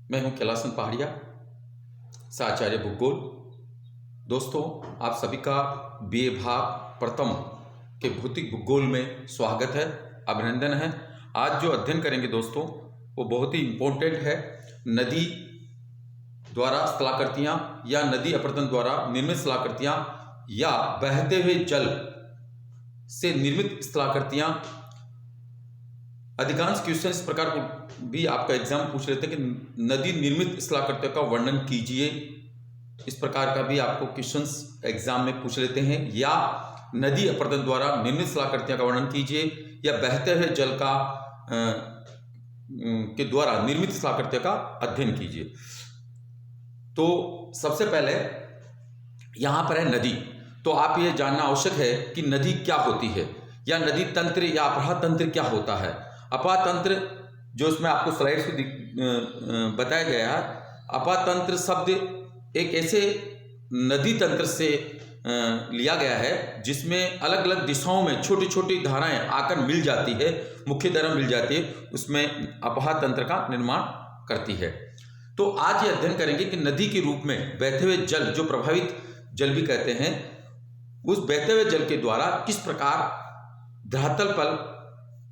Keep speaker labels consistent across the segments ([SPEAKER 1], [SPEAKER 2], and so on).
[SPEAKER 1] मैं हूं कैलासन पहाड़िया, साचार्य भूगोल। दोस्तों, आप सभी का बीए भाग प्रथम के भौतिक भूगोल में स्वागत है, अभिनंदन है। आज जो अध्ययन करेंगे दोस्तों वो बहुत ही इम्पोर्टेंट है। नदी द्वारा स्थलाकृतियाँ या नदी अपरदन द्वारा निर्मित स्थलाकृतियाँ या बहते हुए जल से निर्मित स्थलाकृतियाँ। अधिकांश क्वेश्चन इस प्रकार को भी आपका एग्जाम पूछ लेते हैं कि नदी निर्मित स्थलाकृतियों का वर्णन कीजिए। इस प्रकार का भी आपको क्वेश्चंस एग्जाम में पूछ लेते हैं। या नदी अपरदन द्वारा निर्मित स्थलाकृतियों का वर्णन कीजिए या बहते हुए जल का के द्वारा निर्मित स्थलाकृतियों का अध्ययन कीजिए। तो सबसे पहले यहाँ पर है नदी। तो आप ये जानना आवश्यक है कि नदी क्या होती है, या नदी तंत्र या अपराह तंत्र क्या होता है। अपवाह तंत्र जो इसमें आपको स्लाइड्स में बताया गया है, अपवाह तंत्र शब्द एक ऐसे नदी तंत्र से लिया गया है जिसमें अलग अलग दिशाओं में छोटी छोटी धाराएं आकर मिल जाती है, मुख्य धारा मिल जाती है, उसमें अपवाह तंत्र का निर्माण करती है। तो आज ये अध्ययन करेंगे कि नदी के रूप में बहते हुए जल, जो प्रभावित जल भी कहते हैं, उस बहते हुए जल के द्वारा किस प्रकार धरातल पर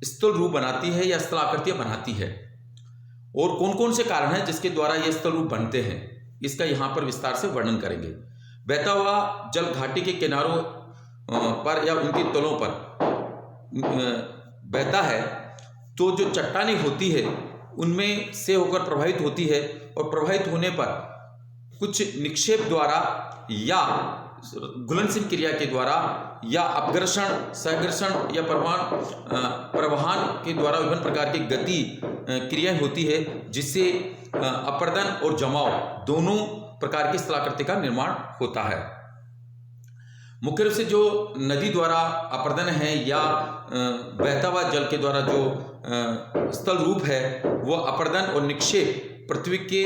[SPEAKER 1] स्थल रूप बनाती है या स्थल आकृतियां बनाती है, और कौन कौन से कारण हैं जिसके द्वारा ये स्थल रूप बनते हैं, इसका यहाँ पर विस्तार से वर्णन करेंगे। बहता हुआ जल घाटी के किनारों पर या उनके तलों पर बहता है तो जो चट्टानें होती है उनमें से होकर प्रभावित होती है, और प्रभावित होने पर कुछ निक्षेप द्वारा या घुलनशील क्रिया के द्वारा या अपघर्षण, सहघर्षण या प्रवहन के द्वारा विभिन्न प्रकार की गति क्रियाएं होती है, जिससे अपरदन और जमाव दोनों प्रकार की स्थलाकृति का निर्माण होता है। मुख्य रूप से जो नदी द्वारा अपरदन है या बहता हुआ जल के द्वारा जो स्थल रूप है, वो अपरदन और निक्षेप पृथ्वी के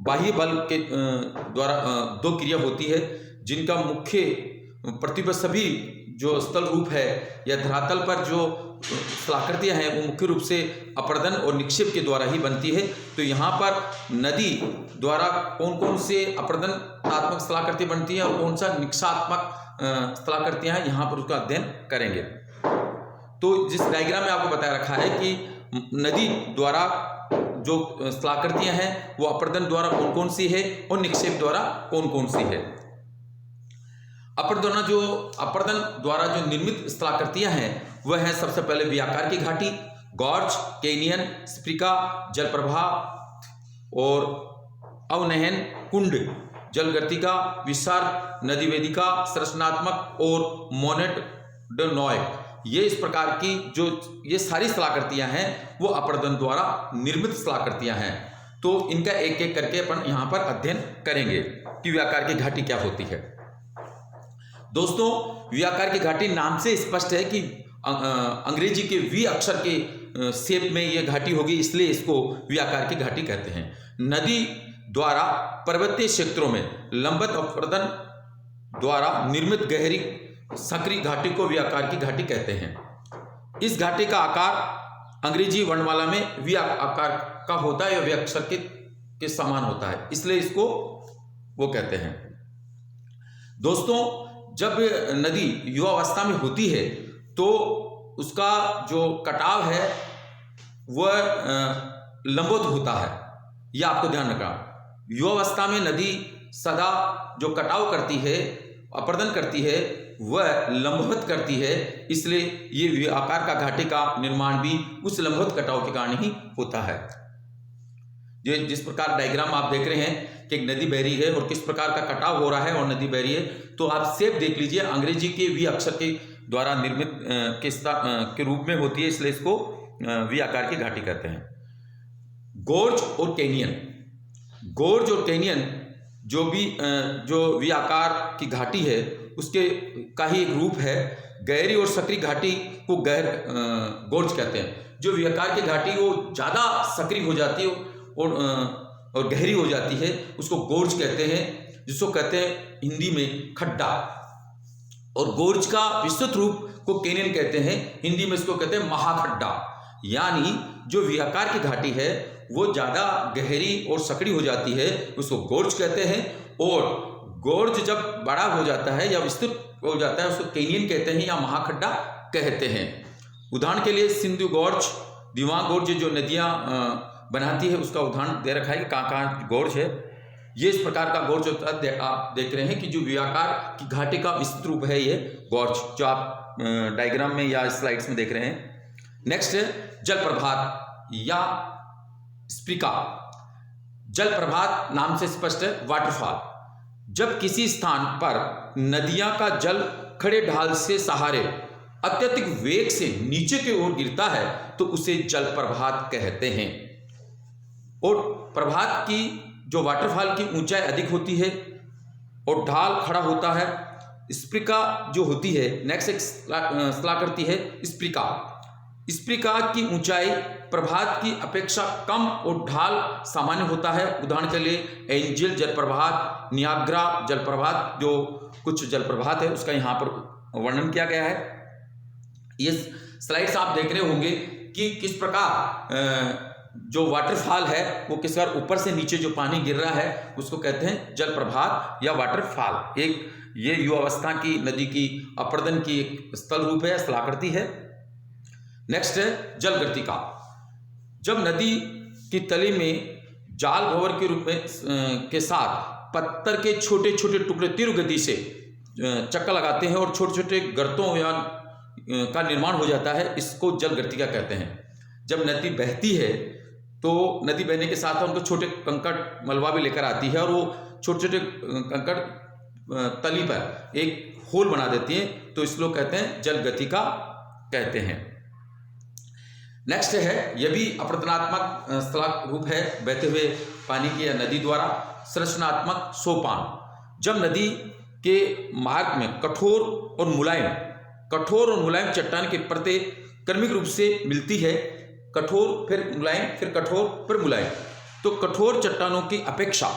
[SPEAKER 1] बाह्य बल के द्वारा दो क्रिया होती है, जिनका मुख्य पृथ्वी पर सभी जो स्थल रूप है या धरातल पर जो स्थलाकृतियाँ हैं वो मुख्य रूप से अपरदन और निक्षेप के द्वारा ही बनती है। तो यहाँ पर नदी द्वारा कौन कौन से अपरदनात्मक स्थलाकृति बनती हैं और कौन सा निक्षात्मक स्थलाकृतियाँ हैं, यहाँ पर उसका अध्ययन करेंगे। तो जिस डायग्राम में आपको बताया रखा है कि नदी द्वारा जो स्थलाकृतियाँ हैं वो अपरदन द्वारा कौन कौन सी है और निक्षेप द्वारा कौन कौन सी है। अपरदन द्वारा जो निर्मित स्थलाकृतियां हैं वह है सबसे पहले व्याकार की घाटी, गॉर्ज, कैनियन, स्फटिका, जलप्रवाह और अवनहन कुंड, जलगर्तिका, विसर्ग, नदी वेदिका, संरचनात्मक और मोनेट ड नॉय। ये इस प्रकार की जो ये सारी स्थलाकृतियां हैं वो अपरदन द्वारा निर्मित स्थलाकृतियां हैं। तो इनका एक एक करके अपन यहाँ पर अध्ययन करेंगे कि व्याकार की घाटी क्या होती है। दोस्तों, व्याकार की घाटी नाम से स्पष्ट है कि अंग्रेजी के वी अक्षर के शेप में यह घाटी होगी, इसलिए इसको व्याकार की घाटी कहते हैं। नदी द्वारा पर्वतीय क्षेत्रों में लंबवत अपरदन द्वारा निर्मित गहरी संकरी घाटी को व्याकार की घाटी कहते हैं। इस घाटी का आकार अंग्रेजी वर्णमाला में वी आकार का होता है या वी अक्षर के समान होता है, इसलिए इसको वो कहते हैं। दोस्तों, जब नदी युवावस्था में होती है तो उसका जो कटाव है वह लंबवत होता है, यह आपको ध्यान रखना। युवावस्था में नदी सदा जो कटाव करती है, अपरदन करती है, वह लंबवत करती है, इसलिए ये आकार का घाटी का निर्माण भी उस लंबवत कटाव के कारण ही होता है। ये जिस प्रकार डायग्राम आप देख रहे हैं कि एक नदी बह रही है और किस प्रकार का कटाव हो रहा है और नदी बह रही है, तो आप शेप देख लीजिए, अंग्रेजी के वी अक्षर के द्वारा निर्मित के रूप में होती है, इसलिए इसको वी आकार की घाटी कहते हैं। गोर्ज और कैनियन, गोर्ज और कैनियन जो वी आकार की घाटी है उसके का ही एक रूप है। गहरी और सकरी घाटी को गोर्ज कहते हैं। जो वी आकार की घाटी वो ज़्यादा सकरी हो जाती है और गहरी हो जाती है, उसको गोर्ज कहते हैं, जिसको कहते हैं हिंदी में खड्डा। और गोर्ज का विस्तृत रूप को कैनियन कहते हैं, हिंदी में इसको कहते हैं महाखड्डा। यानी जो व्याकार की घाटी है वो ज़्यादा गहरी और सकड़ी हो जाती है, उसको गोर्ज कहते हैं। और गोर्ज जब बड़ा हो जाता है या विस्तृत हो जाता है उसको कैनियन कहते हैं या महाखड्डा कहते हैं। उदाहरण के लिए सिंधु गोर्ज, दिवांग गोर्ज जो नदियाँ बनाती है उसका उदाहरण दे रखा है कि कहाँ कहाँ गोर्ज है। ये इस प्रकार का गोर्ज होता है, आप देख रहे हैं कि जो व्याकार की घाटी का विस्तृत रूप है ये गोर्ज, जो आप डायग्राम में या स्लाइड्स में देख रहे हैं। नेक्स्ट है जलप्रपात या स्प्रिका। जलप्रपात नाम से स्पष्ट है, वाटरफॉल। जब किसी स्थान पर नदियां का जल खड़े ढाल से सहारे अत्यधिक वेग से नीचे की ओर गिरता है तो उसे जलप्रपात कहते हैं। और प्रभात की जो वाटरफॉल की ऊंचाई अधिक होती है और ढाल खड़ा होता है। स्प्रिका जो होती है, नेक्स्ट एक स्लाकृति है स्प्रिका। स्प्रिका की ऊंचाई प्रभात की अपेक्षा कम और ढाल सामान्य होता है। उदाहरण के लिए एंजल जलप्रपात, नियाग्रा जलप्रपात, जो कुछ जलप्रपात है उसका यहाँ पर वर्णन किया गया है। ये स्लाइड्स आप देख रहे होंगे कि किस प्रकार जो वाटरफॉल है वो किस प्रकार ऊपर से नीचे जो पानी गिर रहा है उसको कहते हैं जलप्रपात या वाटरफॉल। एक ये युवावस्था की नदी की अपर्दन की एक स्थल रूप है, स्थलाकृति है। नेक्स्ट है जलगर्तिका। जब नदी की तली में जाल भंवर के रूप में के साथ पत्थर के छोटे छोटे टुकड़े तीव्र गति से चक्कर लगाते हैं और छोटे छोटे गर्तों या का निर्माण हो जाता है, इसको जलगर्तिका कहते हैं। जब नदी बहती है तो नदी बहने के साथ उनको छोटे कंकड़ मलबा भी लेकर आती है और वो छोटे छोटे कंकड़ तली पर एक होल बना देती है, तो इसको कहते हैं जलगर्तिका कहते हैं। नेक्स्ट है, यह भी अपरदनात्मक स्थल रूप है बहते हुए पानी की या नदी द्वारा। संरचनात्मक सोपान। जब नदी के मार्ग में कठोर और मुलायम चट्टान की परतें क्रमिक रूप से मिलती है, कठोर फिर मुलायम फिर कठोर फिर मुलायम, तो कठोर चट्टानों की अपेक्षा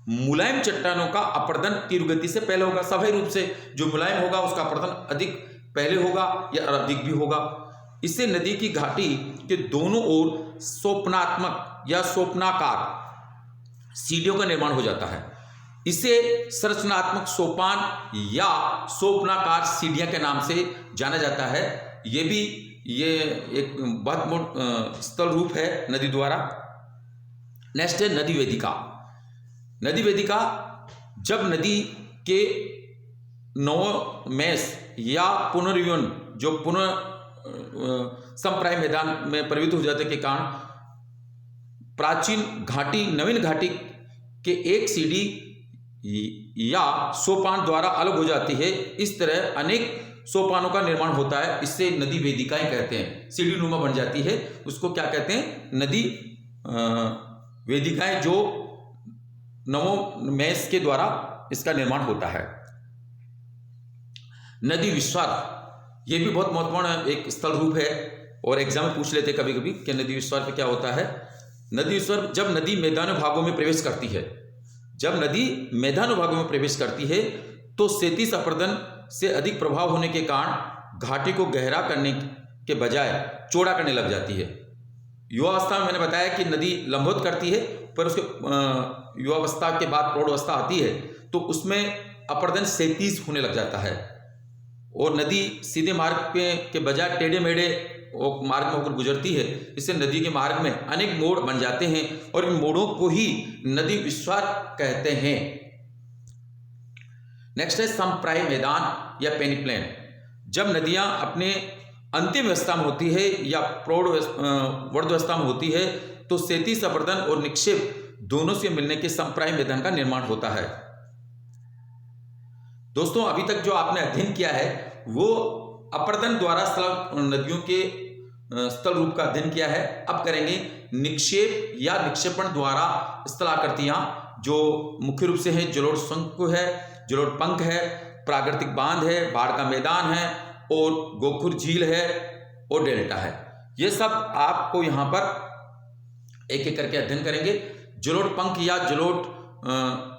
[SPEAKER 1] मुलायम चट्टानों का अपरदन तीव्र गति से पहले होगा। स्वाभाविक रूप से जो मुलायम होगा उसका अपरदन अधिक पहले होगा या अधिक भी होगा। इससे नदी की घाटी के दोनों ओर सोपनात्मक या सोपनाकार सीढ़ियों का निर्माण हो जाता है। इसे संरचनात्मक सोपान या सोपनाकार सीढ़ियां के नाम से जाना जाता है। ये एक बहुत स्थल रूप है नदी द्वारा। नेक्स्ट है नदी वेदिका। नदी वेदिका, जब नदी के नवमेश या पुनर्युन जो संप्राय मैदान में परिवर्तित हो जाने के कारण प्राचीन घाटी नवीन घाटी के एक सीढ़ी या सोपान द्वारा अलग हो जाती है। इस तरह अनेक सोपानों का निर्माण होता है, इससे नदी वेदिकाएं कहते हैं। सीढ़ी नुमा बन जाती है, उसको क्या कहते हैं? नदी वेदिकाएं, जो नवोन्मेष के द्वारा इसका निर्माण होता है। नदी विस्तार, ये भी बहुत महत्वपूर्ण एक स्थल रूप है और एग्जाम में पूछ लेते कभी कभी कि नदी विस्तार पे क्या होता है। नदी विस्तार, जब नदी मैदानी भागों में प्रवेश करती है, जब नदी मैदानी भागों में प्रवेश करती है तो क्षैतिज अपरदन से अधिक प्रभाव होने के कारण घाटी को गहरा करने के बजाय चौड़ा करने लग जाती है। युवावस्था में मैंने बताया कि नदी लंबवत करती है, पर उसके युवावस्था के बाद प्रौढ़ावस्था आती है तो उसमें अपरदन क्षैतिज होने लग जाता है और नदी सीधे मार्ग के बजाय टेढ़े मेढ़े मार्ग में होकर गुजरती है। इससे नदी के मार्ग में अनेक मोड़ बन जाते हैं और इन मोड़ों को ही नदी विस्तार कहते हैं। नेक्स्ट है संप्राय मैदान या पेनिप्लेन। जब नदियां अपने अंतिम अवस्था में होती है या प्रौढ़ वर्धावस्था में होती है तो क्षैतिज अपरदन और निक्षेप दोनों से मिलने के संप्राय मैदान का निर्माण होता है। दोस्तों, अभी तक जो आपने अध्ययन किया है वो अपरदन द्वारा स्थल नदियों के स्थल रूप का अध्ययन किया है। अब करेंगे निक्षेप या निक्षेपण द्वारा स्थलाकृतियां, जो मुख्य रूप से है जलोढ़ शंकु है, जलोढ़ पंख है, प्राकृतिक बांध है, बाढ़ का मैदान है और गोखुर झील है और डेल्टा है। ये सब आपको यहाँ पर एक एक करके अध्ययन करेंगे। जलोढ़ पंख या जलोढ़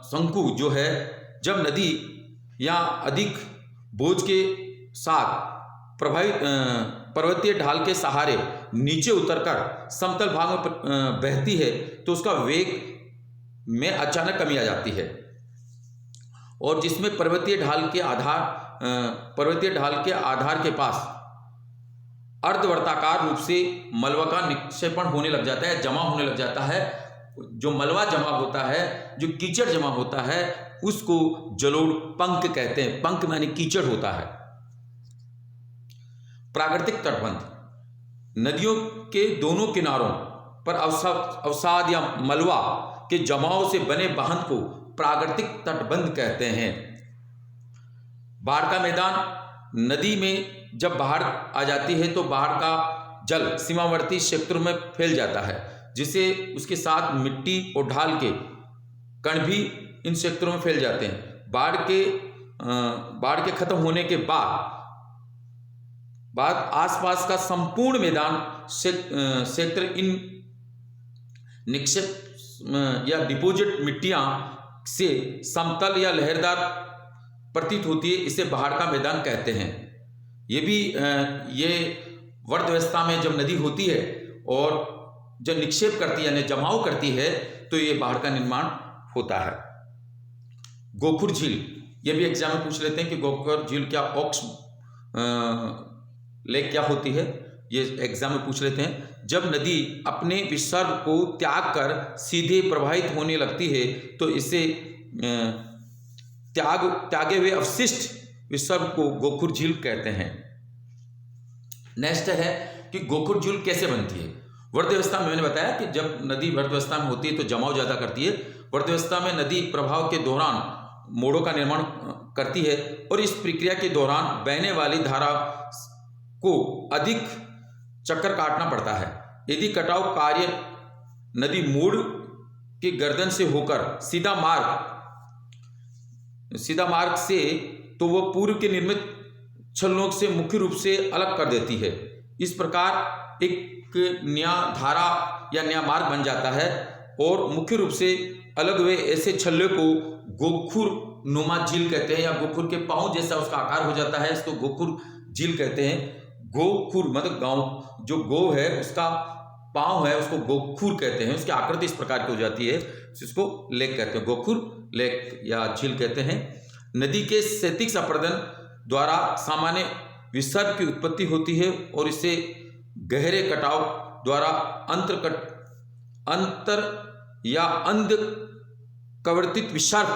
[SPEAKER 1] शंकु जो है, जब नदी या अधिक बोझ के साथ पर्वतीय ढाल के सहारे नीचे उतरकर समतल भाग में बहती है तो उसका वेग में अचानक कमी आ जाती है। और जिसमें पर्वतीय ढाल के आधार के पास अर्धवर्ताकार रूप से मलबा का निक्षेपण होने लग जाता है, जमा होने लग जाता है। जो मलबा जमा होता है, जो कीचड़ जमा होता है, उसको जलोढ़ पंक कहते हैं। पंक माने कीचड़ होता है। प्राकृतिक तटबंध नदियों के दोनों किनारों पर अवसाद या मलबा के जमाव से बने बांध को प्राकृतिक तटबंध कहते हैं। बाढ़ का मैदान नदी में जब बाढ़ आ जाती है तो बाढ़ का जल सीमावर्ती क्षेत्रों में फैल जाता है, जिससे उसके साथ मिट्टी और ढाल के कण भी इन क्षेत्रों में फैल जाते हैं। बाढ़ के खत्म होने के बाद आसपास का संपूर्ण मैदान क्षेत्र इन निक्षेप या डिपोजिट मिट्टियां से समतल या लहरदार प्रतीत होती है। इसे बाढ़ का मैदान कहते हैं। ये वर्धवस्था में जब नदी होती है और जब निक्षेप करती है यानी जमाव करती है तो ये बाढ़ का निर्माण होता है। गोखुर झील, ये भी एग्जाम में पूछ लेते हैं कि गोखुर झील क्या ऑक्स लेक क्या होती है, ये एग्जाम में पूछ लेते हैं। जब नदी अपने विसर्ग को त्याग कर सीधे प्रवाहित होने लगती है तो इसे त्यागे हुए अवशिष्ट विसर्ग को गोखुर झील कहते हैं। नेक्स्ट है कि गोखुर झील कैसे बनती है। वर्धवस्था में मैंने बताया कि जब नदी वर्धवस्था में होती है तो जमाव ज़्यादा करती है। वर्धवस्था में नदी प्रभाव के दौरान मोड़ों का निर्माण करती है और इस प्रक्रिया के दौरान बहने वाली धारा को अधिक चक्कर काटना पड़ता है। यदि कटाव कार्य नदी मोड़ के गर्दन से होकर सीधा मार्ग से तो वह पूर्व के निर्मित छल्लों से मुख्य रूप से अलग कर देती है। इस प्रकार एक नया धारा या नया मार्ग बन जाता है और मुख्य रूप से अलग हुए ऐसे छल्ले को गोखुर नुमा झील कहते हैं, या गोखुर के पांव जैसा उसका आकार हो जाता है, इसको गोखुर झील कहते हैं। गोखुर मतलब गांव, जो गो है उसका पांव है उसको गोखुर कहते हैं। उसकी आकृति इस प्रकार की हो जाती है, जिसको लेक कहते हैं, गोखुर लेक या झील कहते हैं। नदी के क्षैतिज अपरदन द्वारा सामान्य विसर्ग की उत्पत्ति होती है और इसे गहरे कटाव द्वारा अंतर या अंध कवर्तित विसर्ग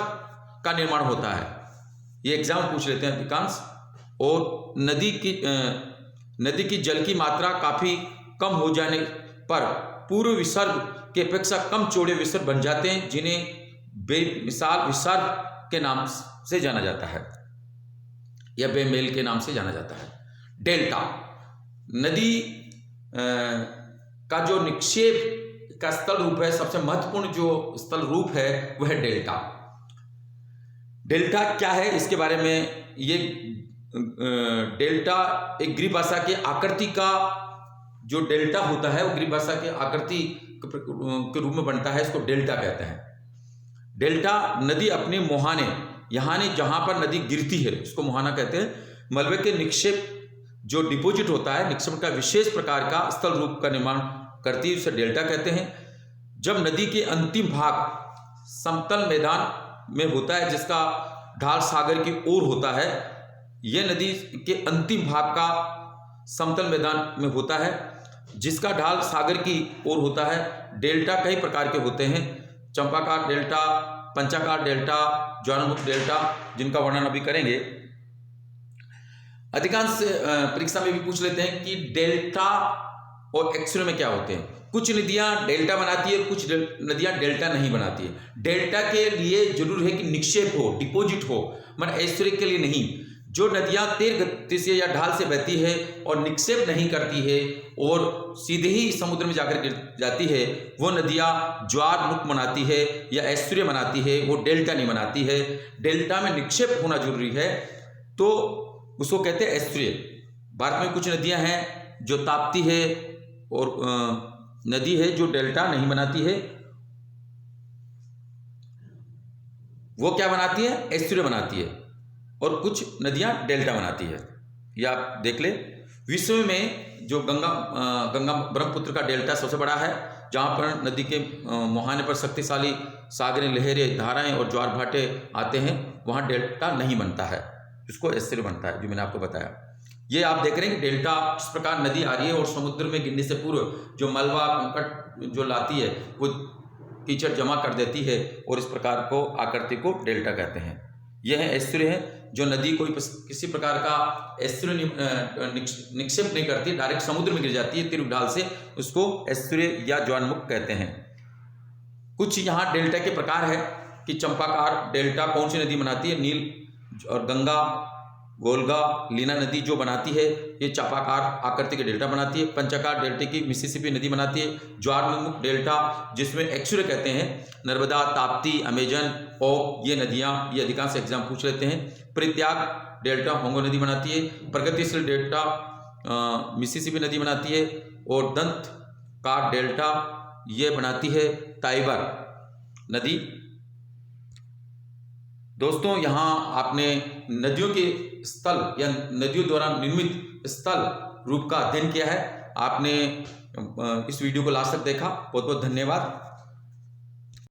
[SPEAKER 1] का निर्माण होता है। ये एग्जाम पूछ लेते हैं अधिकांश। और नदी की जल की मात्रा काफी कम हो जाने पर पूर्व विसर्ग के अपेक्षा कम चौड़े विसर्ग बन जाते हैं, जिन्हें बेमिसाल विसर्ग के नाम से जाना जाता है या बेमेल के नाम से जाना जाता है। डेल्टा नदी का जो निक्षेप का स्थल रूप है, सबसे महत्वपूर्ण जो स्थल रूप है वह है डेल्टा। डेल्टा क्या है इसके बारे में, ये डेल्टा एक ग्रीक भाषा के आकृति का जो डेल्टा होता है वो ग्रीक भाषा के आकृति के रूप में बनता है, इसको डेल्टा कहते हैं। डेल्टा नदी अपने मुहाने यानी जहां पर नदी गिरती है उसको मुहाना कहते हैं। मलबे के निक्षेप जो डिपोजिट होता है, निक्षेप का विशेष प्रकार का स्थल रूप का निर्माण करती है, उसे डेल्टा कहते हैं। जब नदी के अंतिम भाग समतल मैदान में होता है जिसका ढाल सागर की ओर होता है, यह नदी के अंतिम भाग का समतल मैदान में होता है जिसका ढाल सागर की ओर होता है। डेल्टा कई प्रकार के होते हैं, चंपाकार डेल्टा, पंचाकार डेल्टा, ज्वालामुखी डेल्टा, जिनका वर्णन अभी करेंगे। अधिकांश परीक्षा में भी पूछ लेते हैं कि डेल्टा और एक्सरे में क्या होते हैं। कुछ नदियां डेल्टा बनाती है, कुछ नदियां डेल्टा नहीं बनाती है। डेल्टा के लिए जरूर है कि निक्षेप हो, डिपोजिट हो, मतलब ऐश्वर्य के लिए नहीं। जो नदियां तेज गति से या ढाल से बहती है और निक्षेप नहीं करती है और सीधे ही समुद्र में जाकर गिर जाती है, वो नदियां ज्वार मुख बनाती है या ऐश्वर्य बनाती है, वो डेल्टा नहीं बनाती है। डेल्टा में निक्षेप होना जरूरी है तो उसको कहते हैं ऐश्वर्य। भारत में कुछ नदियां हैं जो ताप्ती है और नदी है जो डेल्टा नहीं बनाती है, वो क्या बनाती है, ऐश्वर्य बनाती है, और कुछ नदियां डेल्टा बनाती है। ये आप देख ले। विश्व में जो गंगा ब्रह्मपुत्र का डेल्टा सबसे बड़ा है, जहाँ पर नदी के मुहाने पर शक्तिशाली सागरें, लहरें, धाराएं और ज्वार भाटे आते हैं, वहाँ डेल्टा नहीं बनता है, उसको एस्चुरी बनता है, जो मैंने आपको बताया। ये आप देख रहे हैं कि डेल्टा इस प्रकार नदी आ रही है और समुद्र में गिरने से पूर्व जो मलबा कंकड़ जो लाती है वो कीचड़ जमा कर देती है और इस प्रकार को आकृति को डेल्टा कहते हैं। यह है एस्चुरी है, जो नदी कोई किसी प्रकार का एस्चुरी निक्षेप नहीं करती, डायरेक्ट समुद्र में गिर जाती है तीव्र ढाल से, उसको एस्चुरी या ज्वारमुख कहते हैं। कुछ यहाँ डेल्टा के प्रकार है कि चंपाकार डेल्टा कौन सी नदी बनाती है, नील और गंगा, गोलगा, लीना नदी जो बनाती है ये चापाकार आकृति के डेल्टा बनाती है। पंचाकार डेल्टा की मिसिसिपी नदी बनाती है। ज्वारमुख डेल्टा जिसमें एक्चुअली कहते हैं नर्मदा, ताप्ती, अमेजन और ये नदियाँ, ये अधिकांश एग्जाम पूछ लेते हैं। परित्याग डेल्टा होंगो नदी बनाती है। प्रगतिशील डेल्टा मिसिसिपी नदी बनाती है और दंत का डेल्टा ये बनाती है टाइबर नदी। दोस्तों यहाँ आपने नदियों के स्थल या नदियों द्वारा निर्मित स्थल रूप का अध्ययन किया है। आपने इस वीडियो को लास्ट तक देखा, बहुत बहुत धन्यवाद।